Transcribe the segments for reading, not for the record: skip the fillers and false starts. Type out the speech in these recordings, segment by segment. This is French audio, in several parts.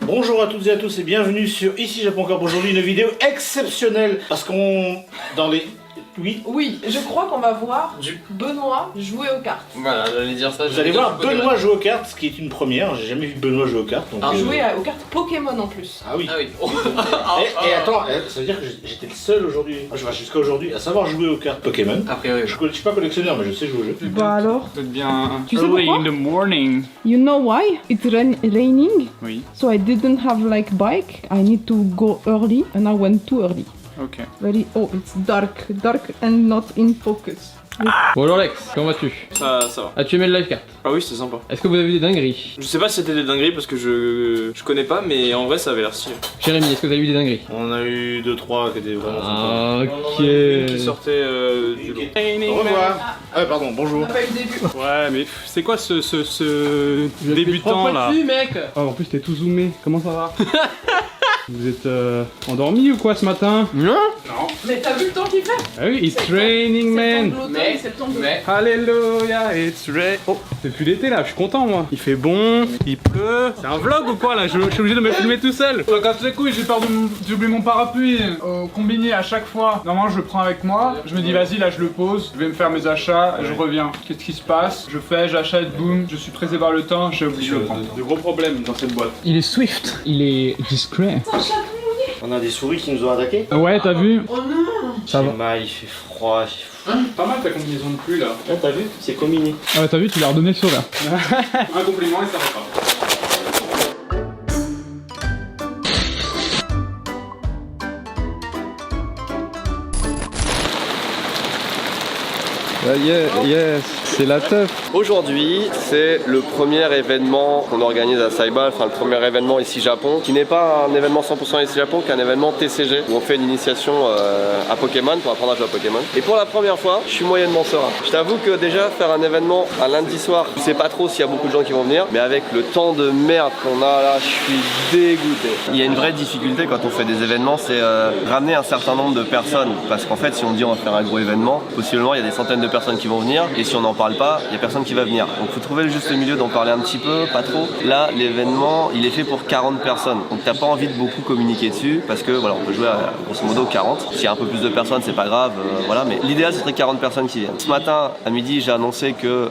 Bonjour à toutes et à tous et bienvenue sur Ici Japon Corp. Aujourd'hui une vidéo exceptionnelle parce qu'on... dans les... Oui, je crois qu'on va voir Benoît jouer aux cartes. Voilà, j'allais dire ça. Vous allez voir Benoît jouer aux cartes, ce qui est une première. J'ai jamais vu Benoît jouer aux cartes. Donc Jouer aux cartes Pokémon en plus. Ah oui. Ah oui. Et attends, ça veut dire que j'étais le seul aujourd'hui, jusqu'à aujourd'hui, à savoir jouer aux cartes Pokémon. Après, oui. Je suis pas collectionneur, mais je sais jouer au jeu. Bah alors Peut-être bien Tu sais early pourquoi in the morning. You know why? It's raining, Oui, so I didn't have like bike. I need to go early and I went too early. ok. Oh, it's dark and not in focus. Bonjour Alex, comment vas-tu? Ça va. As-tu aimé le live cart? Ah oui, c'était sympa. Est-ce que vous avez vu des dingueries? Je sais pas si c'était des dingueries parce que je connais pas, mais en vrai ça avait l'air stylé. Jérémy, est-ce que vous avez vu des dingueries? On a eu 2-3 qui étaient vraiment sympas. Ah, ok. Une qui sortait du lot. Au revoir. Ah pardon, bonjour. Pas eu le début. Ouais, mais c'est quoi ce débutant là? mec. Oh, en plus t'es tout zoomé, comment ça va? Vous êtes endormi ou quoi ce matin? Non. Mais t'as vu le temps qu'il fait? Ah oui, it's raining man. Septembre. Alléluia, it's rain. Oh, c'est plus l'été là, je suis content moi. Il fait bon, il pleut. C'est un vlog ou quoi là? Je suis obligé de me filmer tout seul. Je me casse les couilles, j'ai oublié mon parapluie au combini à chaque fois. Normalement je le prends avec moi. Je me dis vas-y là je le pose, je vais me faire mes achats, je reviens. Qu'est-ce qui se passe? Je fais, j'achète, boum, je suis pressé par le temps, j'ai oublié de le prendre. De gros problèmes dans cette boîte. Il est swift, il est discret. On a des souris qui nous ont attaqués. Ouais, t'as vu? Oh non! Ça va. Mal, il fait froid. Pas mal ta combinaison de pluie là. Ah, t'as vu? C'est combiné. Ah ouais, t'as vu, tu l'as redonné sur là. Un compliment et ça repart. Yes, c'est la teuf. Aujourd'hui, c'est le premier événement qu'on organise à Saiba, enfin le premier événement ici Japon, qui n'est pas un événement 100% ici Japon, qui est un événement TCG, où on fait une initiation à Pokémon, pour apprendre à jouer à Pokémon. Et pour la première fois, je suis moyennement serein. Je t'avoue que déjà, faire un événement un lundi soir, je sais pas trop s'il y a beaucoup de gens qui vont venir, mais avec le temps de merde qu'on a là, je suis dégoûté. Il y a une vraie difficulté quand on fait des événements, c'est ramener un certain nombre de personnes, parce qu'en fait, si on dit on va faire un gros événement, possiblement il y a des centaines de personnes qui vont venir, et si on n'en parle pas, il y a personne qui va venir. Donc faut trouver le juste milieu d'en parler un petit peu, pas trop. Là, l'événement, il est fait pour 40 personnes. Donc t'as pas envie de beaucoup communiquer dessus, parce que voilà, on peut jouer à grosso modo 40. S'il y a un peu plus de personnes, c'est pas grave, voilà, mais l'idéal ce serait 40 personnes qui viennent. Ce matin, à midi, j'ai annoncé que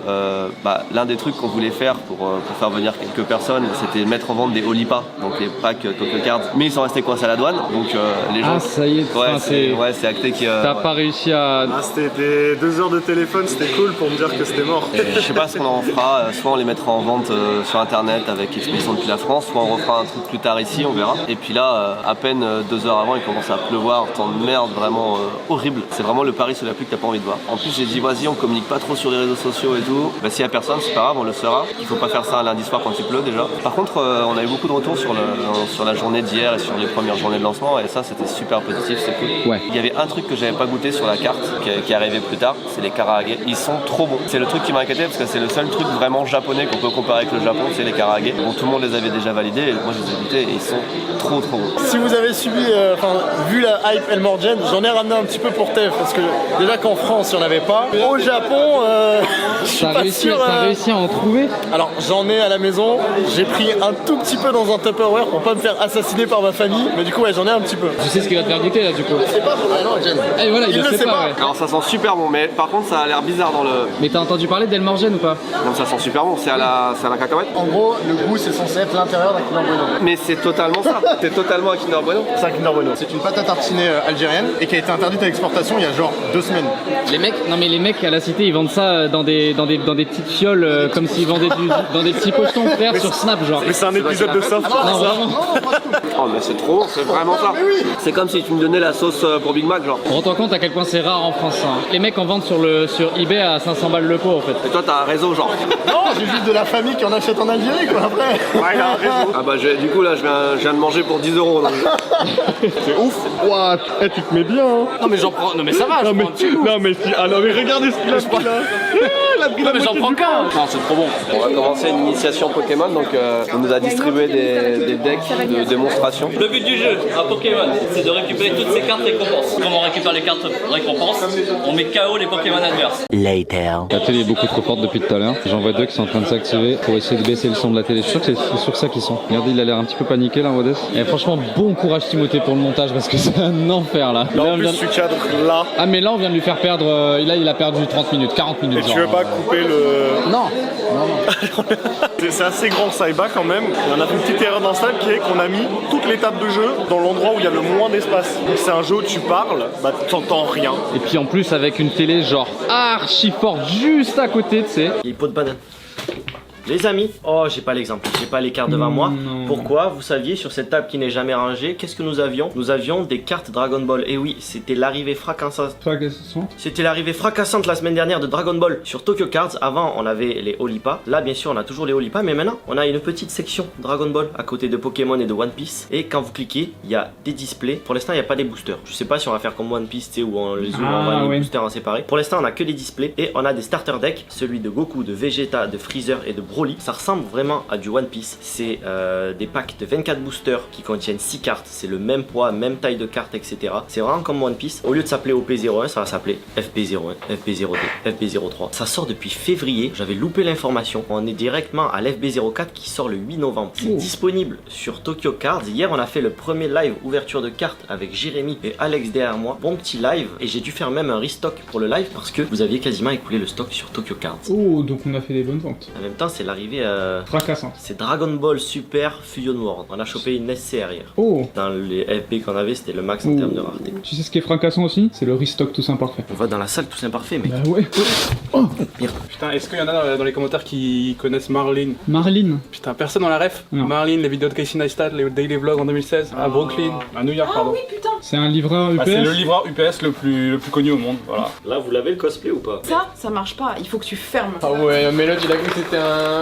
l'un des trucs qu'on voulait faire pour faire venir quelques personnes, c'était mettre en vente des Olipa, donc les packs Tokyo Cards. Mais ils sont restés coincés à la douane, donc les gens... Ah, ça y est, ouais, c'est acté qu'il y a... T'as pas réussi à... Ah, c'était 2 heures de téléphone, c'était cool pour me dire que c'était mort. Je sais pas ce qu'on en fera, soit on les mettra en vente sur internet avec Expédition depuis la France, soit on refera un truc plus tard ici, on verra. Et puis là, à peine 2 heures avant, il commence à pleuvoir, un temps de merde vraiment horrible. C'est vraiment le pari sous la pluie que t'as pas envie de voir. En plus, j'ai dit, vas-y, on communique pas trop sur les réseaux sociaux et tout. Bah, s'il y a personne, c'est pas grave, on le saura. Il faut pas faire ça un lundi soir quand il pleut déjà. Par contre, on a eu beaucoup de retours sur la journée d'hier et sur les premières journées de lancement, et ça, c'était super positif, c'est cool. Ouais. Il y avait un truc que j'avais pas goûté sur la carte, qui est arrivé plus tard, c'est les karaage. Ils sont trop bons. C'est le truc qui m'a inquiété parce que c'est le seul truc vraiment japonais qu'on peut comparer avec le Japon, c'est les karaage. Bon, tout le monde les avait déjà validés, et moi je les ai goûtés et ils sont trop bons. Si vous avez vu la hype Elmorgen, j'en ai ramené un petit peu pour Tef, parce que déjà qu'en France, il n'y en avait pas. Au Japon, je suis pas sûr. T'as réussi à en trouver? Alors, j'en ai à la maison, j'ai pris un tout petit peu dans un Tupperware pour pas me faire assassiner par ma famille, mais du coup, ouais, j'en ai un petit peu. Tu sais ce qu'il va te faire goûter là du coup? C'est pas pour Elmorgen. Eh voilà, il le sait pas. Ouais. Alors ça sent super bon, mais par contre ça a l'air bizarre dans le... Mais t'as entendu parler d'Elmorgen ou pas? Non, ça sent super bon, c'est à la cacahuète. En gros, le goût, c'est censé être l'intérieur d'un Kinder Bueno. Mais c'est totalement ça, c'est totalement un Kinder Bueno. C'est un Kinder Bueno. C'est une pâte à tartiner algérienne et qui a été interdite à l'exportation il y a genre 2 semaines. Les mecs à la cité ils vendent ça dans des petites fioles comme s'ils vendaient dans des petits pochetons verts sur Snap genre. Mais c'est un épisode de Soft. Non vraiment. Oh mais c'est trop bon, c'est vraiment ça. C'est comme si tu me donnais la sauce pour Big Mac genre. On rend compte à quel point c'est rare en France. Hein. Les mecs en vendent sur eBay à 500 balles le pot en fait. Et toi t'as un réseau genre. Non, j'ai juste de la famille qui en achète en Algérie quoi après. Ouais, il y a un réseau. Ah bah du coup là je viens de manger pour 10 €. C'est ouf. Ouah, tu te mets bien hein. Non mais j'en prends. Non mais ça va, Non mais regardez ce qu'il a pris là. Non mais j'en prends qu'un. Non c'est trop bon. On va commencer une initiation Pokémon, donc on nous a distribué des decks de démonstration. Le but du jeu à Pokémon, c'est de récupérer toutes ces cartes récompenses. Comment on récupère les cartes récompenses? On met KO les Pokémon adverses. La télé est beaucoup trop forte depuis tout à l'heure. J'en vois deux qui sont en train de s'activer pour essayer de baisser le son de la télé. Je suis sûr que c'est sur ça qu'ils sont. Regardez, il a l'air un petit peu paniqué là, Modeste. Et franchement, bon courage Timothée pour le montage parce que c'est un enfer là. Là, Là, en on plus, vient- tu cadres là. Ah mais là on vient de lui faire perdre, là il a perdu 30 minutes, 40 minutes Et genre. tu veux pas couper le... Non, non, non. C'est assez grand Saiba quand même. On a fait une petite erreur dans ça qui est qu'on a mis toutes les tables de jeu dans l'endroit où il y a le moins d'espace. Donc c'est un jeu où tu parles, bah t'entends rien. Et puis en plus avec une télé genre archi forte juste à côté, tu sais. Il pot de banane. Les amis, oh j'ai pas l'exemple, j'ai pas les cartes devant moi. Pourquoi? Vous saviez, sur cette table qui n'est jamais rangée, qu'est-ce que nous avions? Nous avions des cartes Dragon Ball. Et oui, c'était l'arrivée fracassante. C'était l'arrivée fracassante la semaine dernière de Dragon Ball sur Tokyo Cards. Avant on avait les Olipa. Là bien sûr on a toujours les Olipa, mais maintenant on a une petite section Dragon Ball à côté de Pokémon et de One Piece. Et quand vous cliquez, il y a des displays. Pour l'instant il n'y a pas des boosters. Je sais pas si on va faire comme One Piece, tu sais, où on les ouvre, on va les boosters en séparé. Pour l'instant on a que des displays et on a des starter decks, celui de Goku, de Vegeta, de Freezer et de Broly. Ça ressemble vraiment à du One Piece. C'est des packs de 24 boosters qui contiennent 6 cartes. C'est le même poids, même taille de carte, etc. C'est vraiment comme One Piece. Au lieu de s'appeler OP01, ça va s'appeler FP01, FP02, FP03. Ça sort depuis février. J'avais loupé l'information. On est directement à l'FB04 qui sort le 8 novembre. C'est disponible sur Tokyo Cards. Hier, on a fait le premier live ouverture de cartes avec Jérémy et Alex derrière moi. Bon petit live. Et j'ai dû faire même un restock pour le live parce que vous aviez quasiment écoulé le stock sur Tokyo Cards. Oh, donc on a fait des bonnes ventes. En même temps, c'est l'arrivée Fracassant. c'est Dragon Ball Super Fusion World. On a chopé une SCR hier. Oh, Dans les FB qu'on avait, c'était le max en termes de rareté. tu sais ce qui est fracassant aussi? C'est le restock tout imparfait. On va dans la salle tous imparfaits, mec. Bah ouais. Putain, est-ce qu'il y en a dans les commentaires qui connaissent Marlene? Marlene. Putain, personne dans la ref? Non. Marlene, les vidéos de Casey Neistat, les daily vlogs en 2016, à Brooklyn, à New York, pardon. C'est un livreur UPS. Ah, c'est le livreur UPS le plus connu au monde, voilà. Là, vous l'avez le cosplay ou pas? Ça marche pas. Il faut que tu fermes. Ah ouais, mais là il a cru que c'était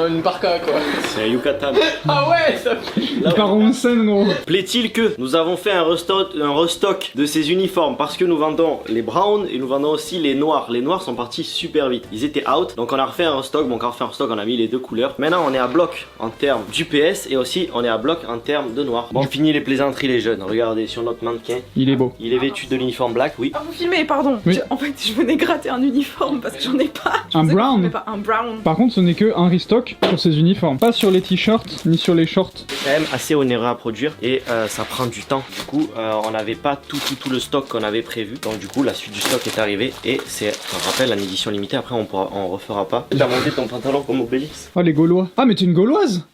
une parka quoi. C'est un Yucatan. Ah ouais, ça. Il part en scène, gros. Plaît-il que nous avons fait un restock de ces uniformes parce que nous vendons les browns et nous vendons aussi les noirs. Les noirs sont partis super vite. Ils étaient out, donc on a refait un restock. Bon, quand on refait un restock, on a mis les deux couleurs. Maintenant, on est à bloc en termes d'UPS et aussi on est à bloc en termes de noir. Bon, fini les plaisanteries, les jeunes. Regardez sur notre mannequin. Il est beau. Il est vêtu de l'uniforme black, oui. Ah, vous filmez, pardon. Oui. En fait, je venais gratter un uniforme parce que j'en ai pas. Je Un pensais que brown. j'en avais pas. Un brown. Par contre, ce n'est que un restock sur ces uniformes, pas sur les t-shirts ni sur les shorts. Quand même assez onéreux à produire et ça prend du temps. Du coup, on n'avait pas tout le stock qu'on avait prévu. Donc du coup, la suite du stock est arrivée et c'est, je rappelle, une édition limitée. Après, on refera pas. T'as monté ton pantalon comme Obélix. Oh, les Gaulois. Ah, mais t'es une Gauloise?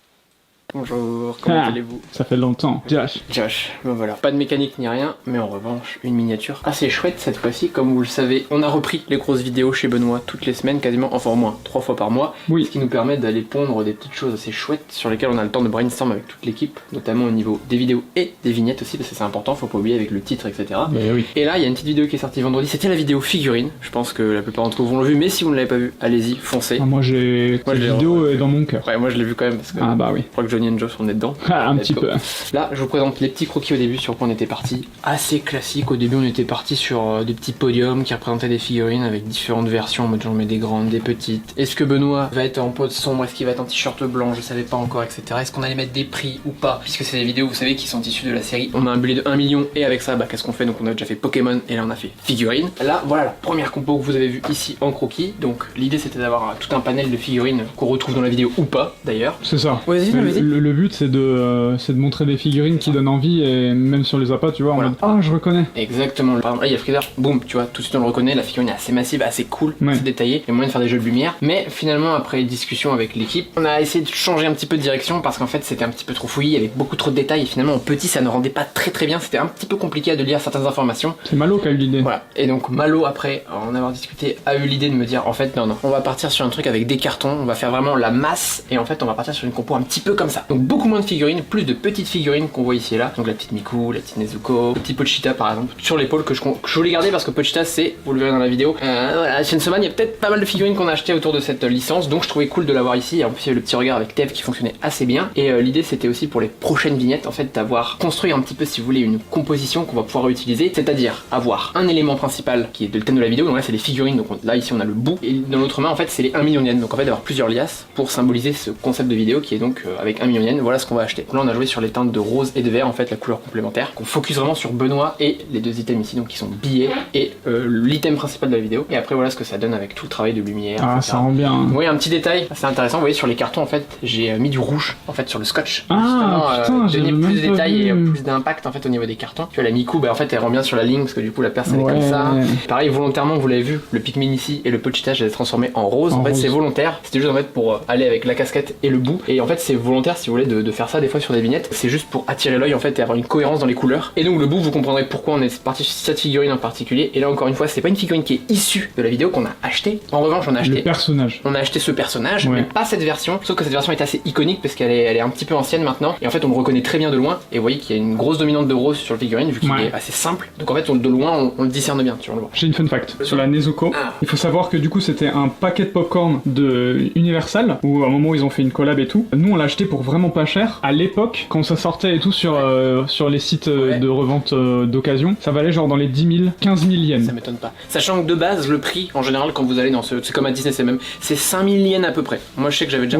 Bonjour, comment allez-vous? Ça fait longtemps. Josh. Josh, ben voilà. Pas de mécanique ni rien, mais en revanche, une miniature assez chouette cette fois-ci. Comme vous le savez, on a repris les grosses vidéos chez Benoît toutes les semaines, quasiment, enfin au moins 3 fois par mois. Oui. Ce qui nous permet d'aller pondre des petites choses assez chouettes sur lesquelles on a le temps de brainstorm avec toute l'équipe, notamment au niveau des vidéos et des vignettes aussi, parce que c'est important, faut pas oublier avec le titre, etc. Mais oui. Et là, il y a une petite vidéo qui est sortie vendredi, c'était la vidéo figurine. Je pense que la plupart d'entre vous l'ont vu, mais si vous ne l'avez pas vu, allez-y, foncez. Ah, moi, j'ai. Moi, Cette je l'ai vidéo est dans mon cœur. Ouais, moi je l'ai vu quand même parce que Ah, bah oui. je crois que Johnny and Josh on est dedans. Ah, un petit peu. Là, je vous présente les petits croquis au début sur quoi on était parti. Assez classique. Au début, on était parti sur des petits podiums qui représentaient des figurines avec différentes versions. En mode j'en mets des grandes, des petites. Est-ce que Benoît va être en peau de sombre? Est-ce qu'il va être en t-shirt blanc? Je savais pas encore, etc. Est-ce qu'on allait mettre des prix ou pas? Puisque c'est des vidéos, vous savez, qui sont issues de la série. On a un budget de 1 million et avec ça, bah qu'est-ce qu'on fait? Donc on a déjà fait Pokémon et là on a fait figurines. Là, voilà la première compo que vous avez vue ici en croquis. Donc l'idée c'était d'avoir tout un panel de figurines qu'on retrouve dans la vidéo ou pas d'ailleurs. C'est ça. Vas-y, Mais vas-y. le but, c'est de montrer des figurines qui donnent envie et même sur les appâts, tu vois, en Voilà. mode, ah, je reconnais. Exactement. Par exemple, là il y a Freezer, boum, tu vois, tout de suite on le reconnaît, la figurine est assez massive, assez cool, Ouais. assez détaillée, il y a moyen de faire des jeux de lumière. Mais finalement, après discussion avec l'équipe, on a essayé de changer un petit peu de direction parce qu'en fait c'était un petit peu trop fouillis, avec beaucoup trop de détails et finalement en petit ça ne rendait pas très bien, c'était un petit peu compliqué de lire certaines informations. C'est Malo qui a eu l'idée. Voilà. Et donc Malo, après en avoir discuté, a eu l'idée de me dire en fait non, on va partir sur un truc avec des cartons, on va faire vraiment la masse et en fait on va partir sur une compo un petit peu comme ça. Donc beaucoup moins de figurines, plus de petites figurines qu'on voit ici et là. Donc la petite Miku, la petite Nezuko, le petit Pochita par exemple, sur l'épaule que je voulais garder parce que Pochita c'est, vous le verrez dans la vidéo, voilà, Chainsaw Man, il y a peut-être pas mal de figurines qu'on a achetées autour de cette licence, donc je trouvais cool de l'avoir ici. Et en plus il y avait le petit regard avec Tev qui fonctionnait assez bien. Et l'idée c'était aussi pour les prochaines vignettes en fait d'avoir construit un petit peu, si vous voulez, une composition qu'on va pouvoir utiliser, c'est-à-dire avoir un élément principal qui est le thème de la vidéo, donc là c'est les figurines, donc là ici on a le bout, et dans l'autre main en fait c'est les 1 million de yens, donc en fait d'avoir plusieurs liasses pour symboliser ce concept de vidéo qui est donc avec 1 mignonne. Voilà ce qu'on va acheter. Là on a joué sur les teintes de rose et de vert, en fait la couleur complémentaire. On focus vraiment sur Benoît et les deux items ici, donc qui sont billets et l'item principal de la vidéo. Et après voilà ce que ça donne avec tout le travail de lumière. Ah, etc. ça rend bien. Oui, un petit détail assez intéressant, vous voyez sur les cartons en fait j'ai mis du rouge en fait sur le scotch. Ah putain, j'ai donner même plus de pas détails et vu. plus d'impact en fait au niveau des cartons. Tu vois la Miku, bah en fait elle rend bien sur la ligne parce que du coup la personne est comme ça. Pareil volontairement, vous l'avez vu, le Pikmin ici et le Pochita je les ai transformés en rose. En fait c'est volontaire, c'était juste en fait pour aller avec la casquette et le bout. Et en fait c'est volontaire si vous voulez de faire ça des fois sur des vignettes. C'est juste pour attirer l'œil en fait et avoir une cohérence dans les couleurs. Et donc le bout vous comprendrez pourquoi on est parti sur cette figurine en particulier. Et là encore une fois c'est pas une figurine qui est issue de la vidéo qu'on a acheté. En revanche on a acheté le personnage. On a acheté ce personnage, mais pas cette version. Sauf que cette version est assez iconique parce qu'elle est un petit peu ancienne maintenant. Et en fait on le reconnaît très bien de loin. Et vous voyez qu'il y a une grosse dominante de rose sur le figurine vu qu'il est assez simple. Donc en fait de loin on le discerne bien, tu vois, on le voit. J'ai une fun fact sur la Nezuko. Il faut savoir que du coup c'était un paquet de popcorn de Universal où à un moment où ils ont fait une collab et tout. Nous on l'a acheté pour vraiment pas cher. À l'époque quand ça sortait et tout sur les sites de revente d'occasion, ça valait genre dans les 10 000, 15 000 yens. Ça m'étonne pas. Sachant que de base le prix en général quand vous allez dans c'est comme à Disney c'est 5 000 yens à peu près. Moi je sais que j'avais déjà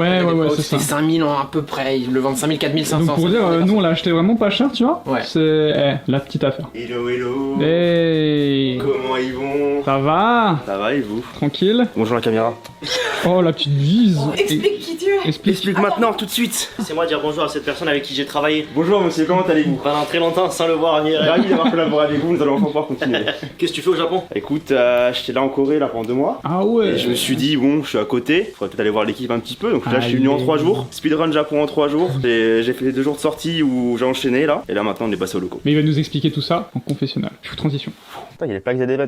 c'est 5 000 à peu près. Ils le vendent 5 000, 4 500. Donc pour dire nous on l'a acheté vraiment pas cher, tu vois. C'est la petite affaire. Hello hello. Hey. Comment ils vont? Ça va? Ça va et vous? Tranquille. Bonjour la caméra. Oh la petite vise. Explique qui tu es. Explique maintenant tout de suite. Laissez-moi dire bonjour à cette personne avec qui j'ai travaillé Bonjour monsieur, comment allez-vous? pendant très longtemps sans le voir ni Ravi d'avoir collaboré avec vous, nous allons enfin pouvoir continuer. Qu'est-ce que tu fais au Japon? Écoute, j'étais là en Corée là pendant 2 mois. Ah ouais. Et je me suis dit bon, je suis à côté, faudrait peut-être aller voir l'équipe un petit peu. Donc là je suis venu en 3 jours. Speedrun Japon en 3 jours. Et j'ai fait les 2 jours de sortie où j'ai enchaîné là. Et là maintenant on est passé au loco. Mais il va nous expliquer tout ça en confessionnal. Transition. Putain, il y a les plaques d'event.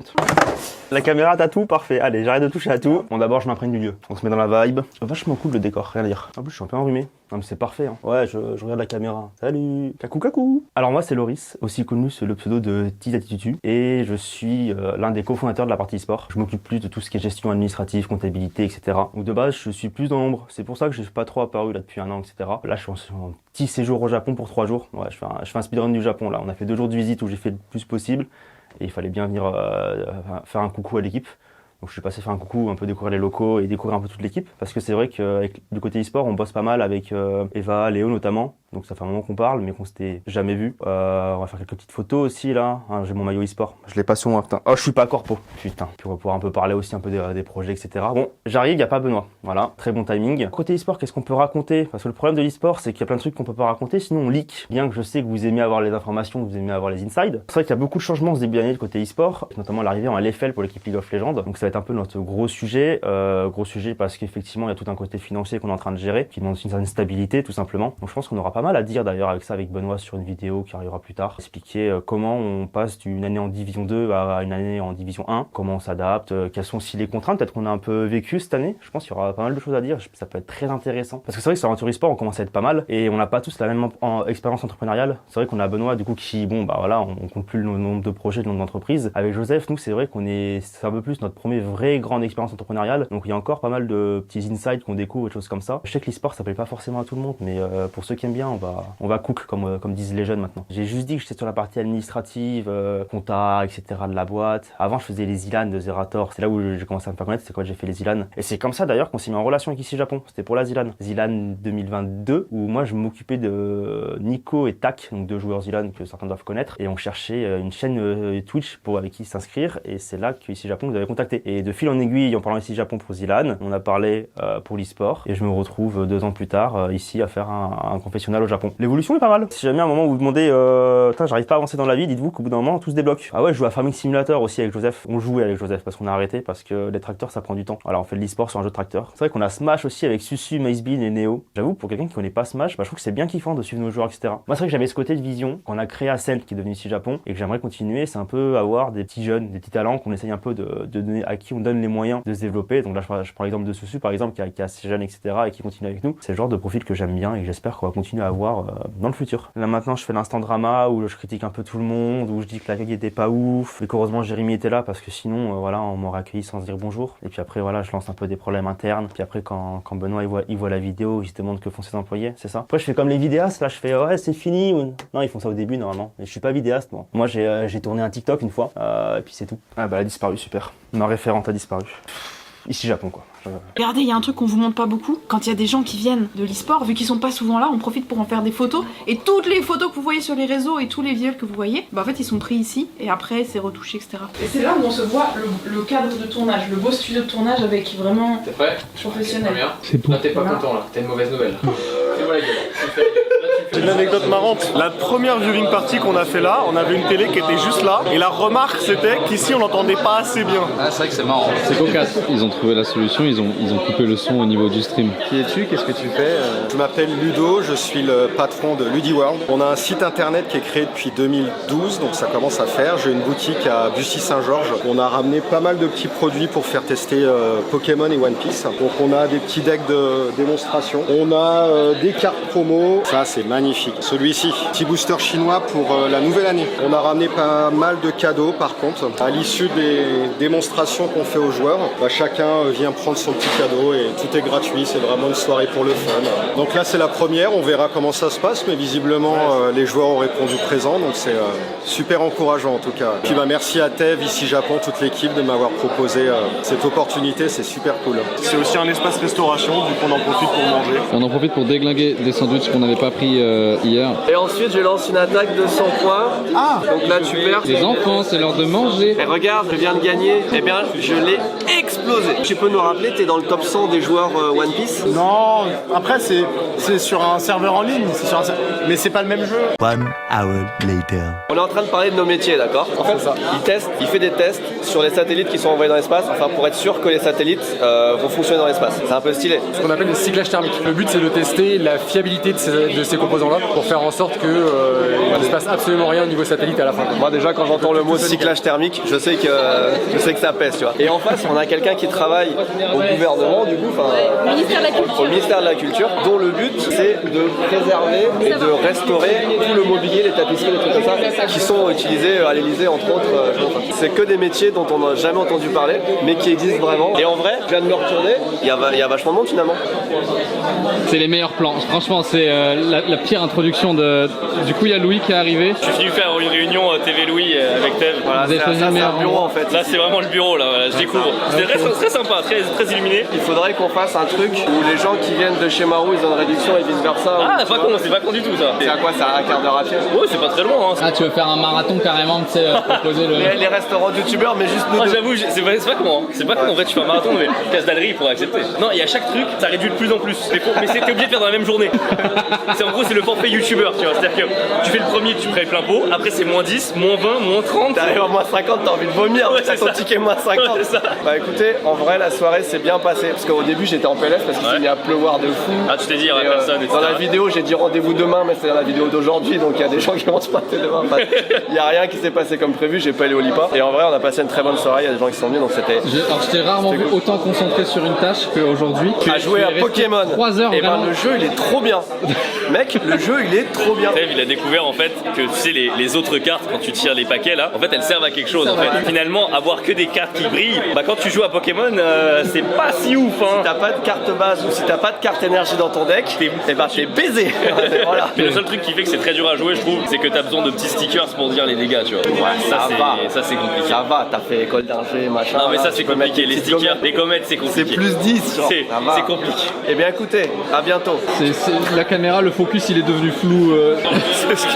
La caméra t'as tout, parfait. Allez, j'arrête de toucher à tout. Bon d'abord je m'imprègne du lieu. On se met dans la vibe. Vachement cool le décor, rien à dire. En plus je suis un peu enrhumé. Non mais c'est parfait hein. Ouais, je regarde la caméra. Salut. Kakou kakou. Alors moi c'est Loris, aussi connu sous le pseudo de Tizatitutu. Et je suis l'un des cofondateurs de la partie e-sport. Je m'occupe plus de tout ce qui est gestion administrative, comptabilité, etc. Donc de base je suis plus dans l'ombre. C'est pour ça que je suis pas trop apparu là depuis 1 an, etc. Là je suis en petit séjour au Japon pour 3 jours. Ouais, je fais un speedrun du Japon là. On a fait 2 jours de visite où j'ai fait le plus possible. Et il fallait bien venir faire un coucou à l'équipe. Donc je suis passé faire un coucou, un peu découvrir les locaux et découvrir un peu toute l'équipe. Parce que c'est vrai que du côté e-sport, on bosse pas mal avec Eva, Léo notamment. Donc ça fait un moment qu'on parle, mais qu'on s'était jamais vu. On va faire quelques petites photos aussi là. Hein, j'ai mon maillot e-sport. Je l'ai pas sur moi, putain. Oh, je suis pas corpo. Putain. Puis on va pouvoir un peu parler aussi un peu des projets, etc. Bon, j'arrive, y a pas Benoît. Voilà, très bon timing. Côté e-sport, qu'est-ce qu'on peut raconter? Parce que le problème de l'e-sport, c'est qu'il y a plein de trucs qu'on peut pas raconter, sinon on leak. Bien que je sais que vous aimez avoir les informations, que vous aimez avoir les insides. C'est vrai qu'il y a beaucoup de changements ce début d'année de côté e-sport, notamment l'arrivée en LFL pour l'équipe League of Legends. Donc ça va être un peu notre gros sujet parce qu'effectivement il y a tout un côté financier qu'on est en train de gérer, qui demande une certaine stabilité tout simplement. Donc je pense qu'on aura pas mal à dire d'ailleurs avec ça avec Benoît sur une vidéo qui arrivera plus tard. Expliquer comment on passe d'une année en division 2 à une année en division 1, comment on s'adapte, quelles sont aussi les contraintes peut-être qu'on a un peu vécu cette année. Je pense qu'il y aura pas mal de choses à dire, ça peut être très intéressant. Parce que c'est vrai que sur l'aventure e-sport on commence à être pas mal et on n'a pas tous la même expérience entrepreneuriale. C'est vrai qu'on a Benoît du coup qui, bon bah voilà, on compte plus le nombre de projets, le nombre d'entreprises. Avec Joseph, nous c'est vrai c'est un peu plus notre premier vraie grande expérience entrepreneuriale. Donc il y a encore pas mal de petits insights qu'on découvre et des choses comme ça. Je sais que l'e-sport ça plaît pas forcément à tout le monde, mais pour ceux qui aiment bien, on va cook comme disent les jeunes maintenant. J'ai juste dit que j'étais sur la partie administrative, compta, etc. de la boîte. Avant je faisais les Zilan de Zerator. C'est là où j'ai commencé à me faire connaître, c'est quand j'ai fait les Zilan. Et c'est comme ça d'ailleurs qu'on s'est mis en relation avec ici Japon. C'était pour la Zilan. Zilan 2022 où moi je m'occupais de Nico et Tak, donc 2 joueurs Zilan que certains doivent connaître. Et on cherchait une chaîne Twitch avec qui s'inscrire. Et c'est là que ici Japon nous avait contacté. Et de fil en aiguille, en parlant ici Japon pour Zilan, on a parlé pour l'e-sport. Et je me retrouve 2 ans plus tard ici à faire un confessionnal au Japon. L'évolution est pas mal. Si jamais à un moment où vous demandez j'arrive pas à avancer dans la vie, dites-vous qu'au bout d'un moment tout se débloque. Ah ouais, je joue à Farming Simulator aussi avec Joseph. On jouait avec Joseph parce qu'on a arrêté parce que les tracteurs ça prend du temps. Voilà, on fait de l'e-sport sur un jeu de tracteur. C'est vrai qu'on a Smash aussi avec Susu, Macebean et Neo. J'avoue, pour quelqu'un qui connaît pas Smash, je trouve que c'est bien kiffant de suivre nos joueurs, etc. Moi c'est vrai que j'avais ce côté de vision qu'on a créé à Ascent qui est devenu ici Japon et que j'aimerais continuer, c'est un peu avoir des petits jeunes, des petits talents qu'on essaye un peu de donner, à qui on donne les moyens de se développer. Donc là je prends l'exemple de Susu par exemple qui est assez jeune, etc. et qui continue avec nous. C'est le genre de profil que j'aime bien et que j'espère qu'on va continuer à avoir dans le futur. Là maintenant je fais l'instant drama où je critique un peu tout le monde, où je dis que l'accueil était pas ouf, et qu'heureusement Jérémy était là parce que sinon voilà on m'aurait accueilli sans se dire bonjour. Et puis après voilà je lance un peu des problèmes internes. Puis après quand Benoît il voit la vidéo, il se demande que font ses employés, c'est ça. Après je fais comme les vidéastes, là je fais ouais c'est fini. Non ils font ça au début normalement. Et je suis pas vidéaste moi. Moi j'ai tourné un TikTok une fois et puis c'est tout. Ah bah elle a disparu, super. Ma référente a disparu. Ici Japon quoi. Regardez, il y a un truc qu'on vous montre pas beaucoup. Quand il y a des gens qui viennent de l'e-sport, vu qu'ils sont pas souvent là, on profite pour en faire des photos. Et toutes les photos que vous voyez sur les réseaux et tous les visuels que vous voyez, bah en fait ils sont pris ici et après c'est retouché, etc. Et c'est là où on se voit le cadre de tournage, le beau studio de tournage avec vraiment T'es prêt? professionnel. C'est là t'es pas content là, t'as une mauvaise nouvelle. Fais-moi la gueule. J'ai une anecdote marrante. La première viewing party qu'on a fait là, on avait une télé qui était juste là. Et la remarque c'était qu'ici on l'entendait pas assez bien. Ah, c'est vrai que c'est marrant. C'est cocasse. Ils ont trouvé la solution, ils ont coupé le son au niveau du stream. Qui es-tu? Qu'est-ce que tu fais? Je m'appelle Ludo, je suis le patron de Ludiworld. On a un site internet qui est créé depuis 2012, donc ça commence à faire. J'ai une boutique à Bussy-Saint-Georges. On a ramené pas mal de petits produits pour faire tester Pokémon et One Piece. Donc on a des petits decks de démonstration. On a des cartes promo. Ça c'est magnifique. Celui-ci, petit booster chinois pour la nouvelle année. On a ramené pas mal de cadeaux par contre. À l'issue des démonstrations qu'on fait aux joueurs, bah, chacun vient prendre son petit cadeau et tout est gratuit. C'est vraiment une soirée pour le fun. Donc là c'est la première, on verra comment ça se passe, mais visiblement les joueurs ont répondu présent, donc c'est super encourageant en tout cas. Puis bah, merci à Tev, ici Japon, toute l'équipe de m'avoir proposé cette opportunité, c'est super cool. C'est aussi un espace restauration, du coup on en profite pour manger. On en profite pour déglinguer des sandwichs qu'on n'avait pas pris hier. Et ensuite je lance une attaque de 100 points. Ah, donc là tu perds. Les enfants, c'est l'heure de manger. Et regarde, je viens de gagner. Eh bien, je l'ai explosé. Tu peux nous rappeler, t'es dans le top 100 des joueurs One Piece? Non, après c'est sur un serveur en ligne, mais c'est pas le même jeu. 1 hour later. On est en train de parler de nos métiers, d'accord? En fait, il fait des tests sur les satellites qui sont envoyés dans l'espace, enfin pour être sûr que les satellites vont fonctionner dans l'espace. C'est un peu stylé. Ce qu'on appelle le cyclage thermique. Le but c'est de tester la fiabilité de ces composants-là pour faire en sorte que il ne se passe absolument rien au niveau satellite à la fin. Moi déjà quand j'entends le mot cyclage thermique, je sais que ça pèse, tu vois. Et en face, on a quelqu'un qui travaille au gouvernement, du coup, au ministère de la Culture, dont le but c'est de préserver et de restaurer tout le mobilier, les tapisseries, les trucs comme ça, qui sont utilisés à l'Elysée entre autres. C'est que des métiers dont on n'a jamais entendu parler, mais qui existent vraiment. Et en vrai, je viens de me retourner, il y a vachement de monde finalement. C'est les meilleurs plans. Franchement, c'est la pire introduction de. Du coup, il y a Louis qui est arrivé. Je suis venu faire une réunion TV Louis avec Tev. Voilà, c'est un bureau en fait. Là, c'est vraiment le bureau, là, voilà, je découvre. C'était très sympa, très illuminé. Il faudrait qu'on fasse un truc où les gens qui viennent de chez Marou, ils ont une réduction et vice versa. Ah, c'est pas con du tout ça. C'est à quoi? C'est à un quart d'heure à pied? Ouais, c'est pas très loin. Hein. Ah, tu veux faire un marathon carrément, tu sais, proposer le. Les restaurants de youtubeurs, mais juste nous. Ah, j'avoue, c'est pas comment. Hein. C'est pas comment en fait tu fais un marathon, mais casse d'alerie, il faudrait accepter. Non, et à chaque truc, ça réduit de plus en plus. Mais t'es obligé de faire dans la même journée. En gros, c'est le forfait youtubeur, tu vois. C'est-à-dire que tu fais le premier, tu payes plein pot, après c'est moins 10, moins 20, moins 30. T'arrives à moins 50, t'as envie de vomir, ouais, t'as ton ticket moins 50. Ouais, ça. Bah écoutez, en vrai, la soirée s'est bien passée. Parce qu'au début, j'étais en PLF parce qu'il s'est mis à pleuvoir de fou. Ah, tu t'es dit, il y aurait personne. Dans la vidéo, j'ai dit rendez-vous demain, mais c'est dans la vidéo d'aujourd'hui, donc il y a des gens qui vont se passer demain. Enfin, il y a rien qui s'est passé comme prévu, j'ai pas allé au Lipa. Et en vrai, on a passé une très bonne soirée, il y a des gens qui sont venus, donc c'était. Alors, je t'ai rarement vu autant concentré sur une tâche qu'aujourd'hui. À jouer à Pokémon. 3 heures, et ben le jeu, il est trop bien. Mec, le jeu, il est trop bien. Tev, il a découvert en fait que tu sais, les autres cartes, quand tu tires les paquets là, en fait, elles servent à quelque chose. En fait. Finalement, avoir que des cartes qui brillent, bah quand tu joues à Pokémon, c'est pas si ouf. Hein. Si t'as pas de carte base ou si t'as pas de carte énergie dans ton deck, t'es baisé. Voilà. Mais le seul truc qui fait que c'est très dur à jouer, je trouve, c'est que t'as besoin de petits stickers pour dire les dégâts, tu vois. Ouais, ça c'est compliqué. Ça va, t'as fait école d'ingé, machin. Non, mais ça c'est compliqué. Les stickers, les comètes, c'est compliqué. C'est plus 10, genre. C'est compliqué. Eh bien, écoutez, à bientôt. La caméra, le focus, il est devenu flou. C'est ce que